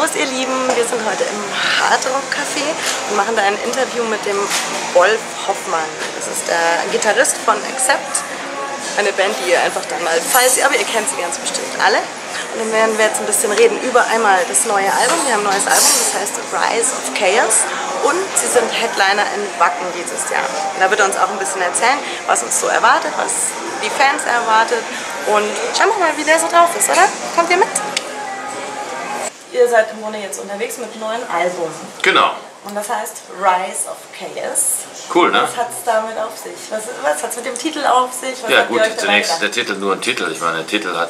Servus ihr Lieben, wir sind heute im Hardrock Café und machen da ein Interview mit dem Wolf Hoffmann. Das ist der Gitarrist von Accept, eine Band, die ihr einfach dann mal, aber ihr kennt sie ganz bestimmt alle. Und dann werden wir jetzt ein bisschen reden über einmal das neue Album. Wir haben ein neues Album, das heißt Rise of Chaos. Und sie sind Headliner in Wacken dieses Jahr. Und da wird er uns auch ein bisschen erzählen, was uns so erwartet, was die Fans erwartet. Und schauen wir mal, wie der so drauf ist, oder? Kommt ihr mit? Ihr seid im Grunde jetzt unterwegs mit einem neuen Album. Genau. Und das heißt Rise of Chaos. Cool, ne? Was hat es damit auf sich? Was hat es mit dem Titel auf sich? Was ja gut, zunächst ist der Titel nur ein Titel. Ich meine, der Titel hat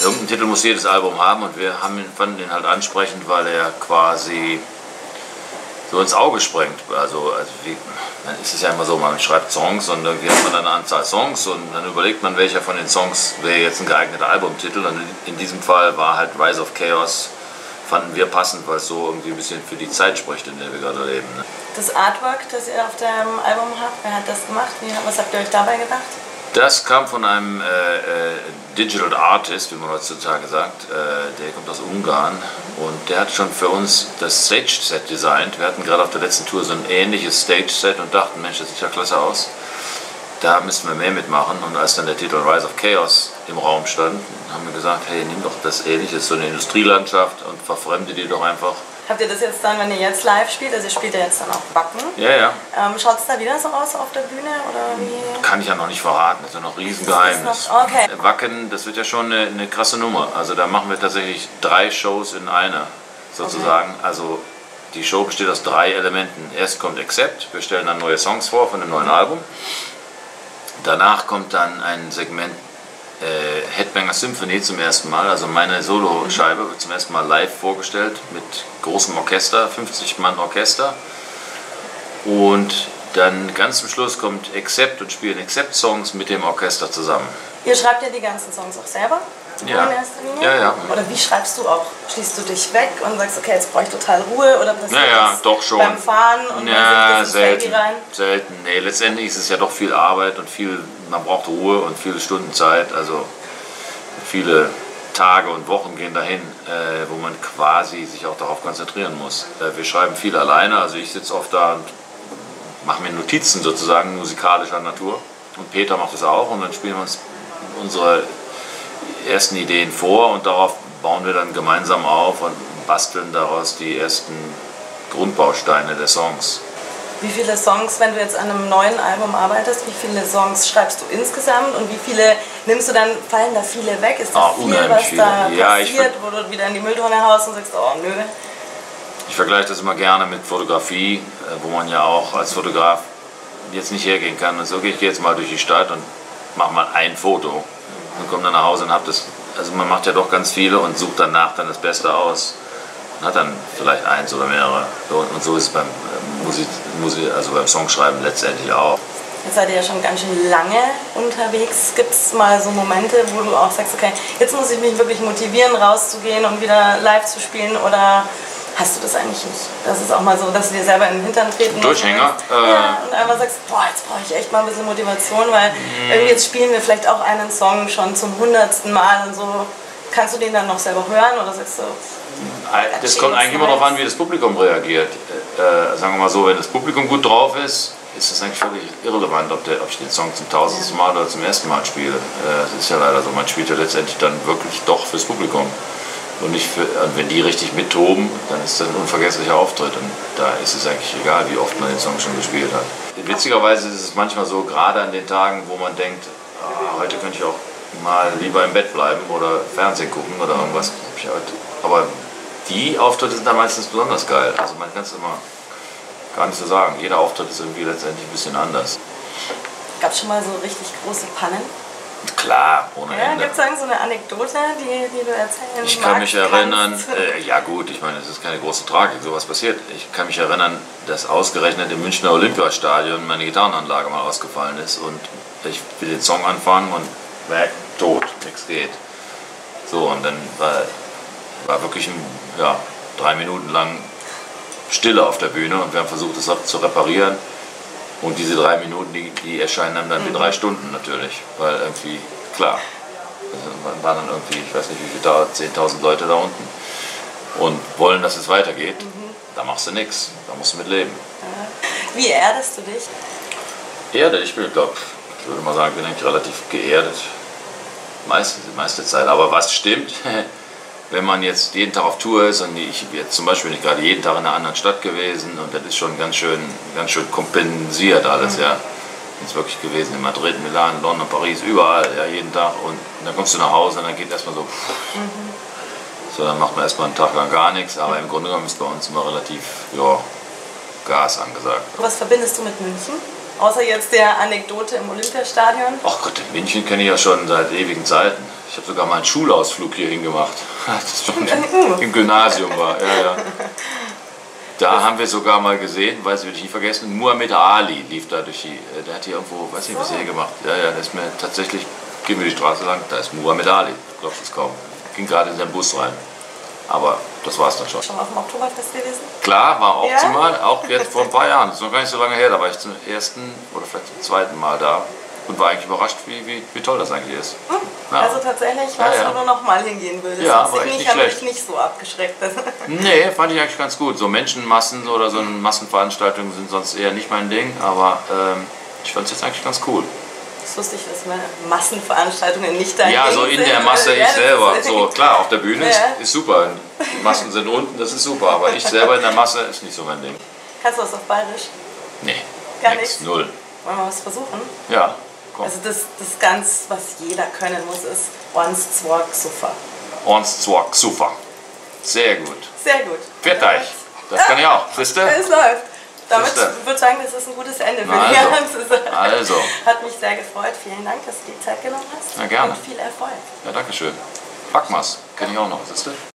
irgendeinen Titel muss jedes Album haben und wir fanden den halt ansprechend, weil er quasi so ins Auge springt. Also dann ist es ja immer so, man schreibt Songs und irgendwie hat man dann eine Anzahl Songs und dann überlegt man, welcher von den Songs wäre jetzt ein geeigneter Albumtitel. Und in diesem Fall war halt Rise of Chaos, fanden wir passend, weil es so irgendwie ein bisschen für die Zeit spricht, in der wir gerade leben. Ne? Das Artwork, das ihr auf dem Album habt, wer hat das gemacht? Was habt ihr euch dabei gedacht? Das kam von einem Digital Artist, wie man heutzutage sagt. Der kommt aus Ungarn und der hat schon für uns das Stage-Set designt. Wir hatten gerade auf der letzten Tour so ein ähnliches Stage-Set und dachten, Mensch, das sieht ja klasse aus. Da müssten wir mehr mitmachen. Und als dann der Titel Rise of Chaos im Raum stand, haben wir gesagt, hey, nimm doch das Ähnliche, so eine Industrielandschaft und verfremde die doch einfach. Habt ihr das jetzt dann, wenn ihr jetzt live spielt, also ihr spielt ja jetzt dann auch Wacken? Ja, ja. Schaut es da wieder so aus auf der Bühne oder wie? Kann ich ja noch nicht verraten, das ist ja noch ein Riesengeheimnis. Okay. Wacken, das wird ja schon eine krasse Nummer. Also da machen wir tatsächlich 3 Shows in einer, sozusagen. Okay. Also die Show besteht aus 3 Elementen. Erst kommt Accept, wir stellen dann neue Songs vor von dem neuen Album. Danach kommt dann ein Segment Headbanger Symphony zum ersten Mal, also meine Soloscheibe wird zum ersten Mal live vorgestellt mit großem Orchester, 50-Mann Orchester. Und dann ganz zum Schluss kommt Accept und spielen Accept-Songs mit dem Orchester zusammen. Ihr schreibt ja die ganzen Songs auch selber? Ja. In erster Linie? Ja, ja. Oder wie schreibst du auch? Schließt du dich weg und sagst, okay, jetzt brauche ich total Ruhe oder passiert das doch schon. Beim Fahren und ja, dann selten, rein? Selten. Nee, letztendlich ist es ja doch viel Arbeit und man braucht Ruhe und viele Stunden Zeit, also viele Tage und Wochen gehen dahin, wo man quasi sich auch darauf konzentrieren muss. Wir schreiben viel alleine, also ich sitze oft da und mache mir Notizen sozusagen musikalischer Natur und Peter macht das auch und dann spielen wir uns unsere ersten Ideen vor und darauf bauen wir dann gemeinsam auf und basteln daraus die ersten Grundbausteine der Songs. Wie viele Songs, wenn du jetzt an einem neuen Album arbeitest, wie viele Songs schreibst du insgesamt und wie viele nimmst du dann, fallen da viele weg? Ist das viel, was viele. Da passiert, wo du wieder in die Mülltonne haust und sagst, oh nö? Ich vergleiche das immer gerne mit Fotografie, wo man ja auch als Fotograf jetzt nicht hergehen kann und so, okay, ich gehe jetzt mal durch die Stadt und mach mal ein Foto. Und kommt dann nach Hause und habt das, also man macht ja doch ganz viele und sucht danach dann das Beste aus und hat dann vielleicht eins oder mehrere. Und so ist es beim also beim Songschreiben letztendlich auch. Jetzt seid ihr ja schon ganz schön lange unterwegs. Gibt es mal so Momente, wo du auch sagst, okay, jetzt muss ich mich wirklich motivieren, rauszugehen und wieder live zu spielen, oder hast du das eigentlich nicht? Das ist auch mal so, dass du dir selber in den Hintern treten Durchhänger. Ja, und einfach sagst, boah, jetzt brauche ich echt mal ein bisschen Motivation, weil irgendwie jetzt spielen wir vielleicht auch einen Song schon zum 100. Mal und so. Kannst du den dann noch selber hören oder sagst du? Das kommt eigentlich immer darauf an, wie das Publikum reagiert. Sagen wir mal so, wenn das Publikum gut drauf ist, ist es eigentlich völlig irrelevant, ob ich den Song zum 1000. Mal oder zum ersten Mal spiele. Das ist ja leider so, man spielt ja letztendlich dann wirklich doch fürs Publikum. Und wenn die richtig mittoben, dann ist das ein unvergesslicher Auftritt. Und da ist es eigentlich egal, wie oft man den Song schon gespielt hat. Witzigerweise ist es manchmal so, gerade an den Tagen, wo man denkt, heute könnte ich auch mal lieber im Bett bleiben oder Fernsehen gucken oder irgendwas. Aber die Auftritte sind dann meistens besonders geil. Also man kann es immer gar nicht so sagen. Jeder Auftritt ist irgendwie letztendlich ein bisschen anders. Gab es schon mal so richtig große Pannen? Klar, ohne Ende. Gibt es so eine Anekdote, die du erzählen Ich kann mich erinnern, ja gut, ich meine, es ist keine große Tragik, sowas passiert. Ich kann mich erinnern, dass ausgerechnet im Münchner Olympiastadion meine Gitarrenanlage mal ausgefallen ist und ich will den Song anfangen und tot, nichts geht. So, und dann war wirklich 3 Minuten lang Stille auf der Bühne und wir haben versucht, das zu reparieren. Und diese 3 Minuten, die erscheinen einem dann wie 3 Stunden natürlich, weil irgendwie, klar, also waren dann irgendwie, ich weiß nicht wie viel da, 10.000 Leute da unten. und wollen, dass es weitergeht, da machst du nichts. Da musst du mit leben. Wie erdest du dich? Erdet, ich würde mal sagen, ich bin eigentlich relativ geerdet. Die meiste Zeit. Aber was stimmt, wenn man jetzt jeden Tag auf Tour ist und ich jetzt zum Beispiel bin ich gerade jeden Tag in einer anderen Stadt gewesen und das ist schon ganz schön kompensiert alles, ja. Jetzt wirklich gewesen in Madrid, Milan, London, Paris, überall, ja, jeden Tag. Und dann kommst du nach Hause und dann geht erstmal so, so, dann macht man erstmal einen Tag lang gar nichts, aber im Grunde genommen ist bei uns immer relativ, ja, Gas angesagt. Was verbindest du mit München? Außer jetzt der Anekdote im Olympiastadion? Ach Gott, in München kenne ich ja schon seit ewigen Zeiten. Ich habe sogar mal einen Schulausflug hierhin gemacht, das schon im Gymnasium war. Ja, ja. Da haben wir sogar mal gesehen, weiß ich, will ich nicht vergessen, Muhammad Ali lief da durch die, der hat hier irgendwo, weiß nicht, was er hier gemacht. Ja, ja, der ist mir tatsächlich, gehen wir die Straße lang, da ist Muhammad Ali, glaubst du es kaum. Ging gerade in seinen Bus rein. Aber das war es dann schon. Schon mal auf dem Oktoberfest gewesen? Klar, war auch zumal, auch jetzt vor ein paar Jahren, das ist noch gar nicht so lange her, da war ich zum ersten oder vielleicht zum zweiten Mal da und war eigentlich überrascht, wie toll das eigentlich ist. Ja. Also tatsächlich, was du nur noch mal hingehen würdest. Ja, das war echt nicht schlecht. Nicht so abgeschreckt. Nee, fand ich eigentlich ganz gut. So Menschenmassen oder so Massenveranstaltungen sind sonst eher nicht mein Ding, aber ich fand es jetzt eigentlich ganz cool. Das ist lustig, dass man Massenveranstaltungen nicht da ja, so in der Masse ich selber. So, klar, auf der Bühne ist super. Die Massen sind unten, das ist super. Aber ich selber in der Masse ist nicht so mein Ding. Kannst du was auf Bayerisch? Nee. Gar nichts? Null. Wollen wir was versuchen? Ja, komm. Also das ganz, was jeder können muss, ist Ons, Zwork, Suffer. Ons, Zwork, Suffer. Sehr gut. Sehr gut. Fertig. Das kann ich auch. Siehst du? Es läuft. Damit würde ich sagen, das ist ein gutes Ende für die ganze Sache. Also. Hat mich sehr gefreut. Vielen Dank, dass du die Zeit genommen hast. Na gerne. Und viel Erfolg. Ja, danke schön. Backmas, kenne ich auch noch. Siehst du?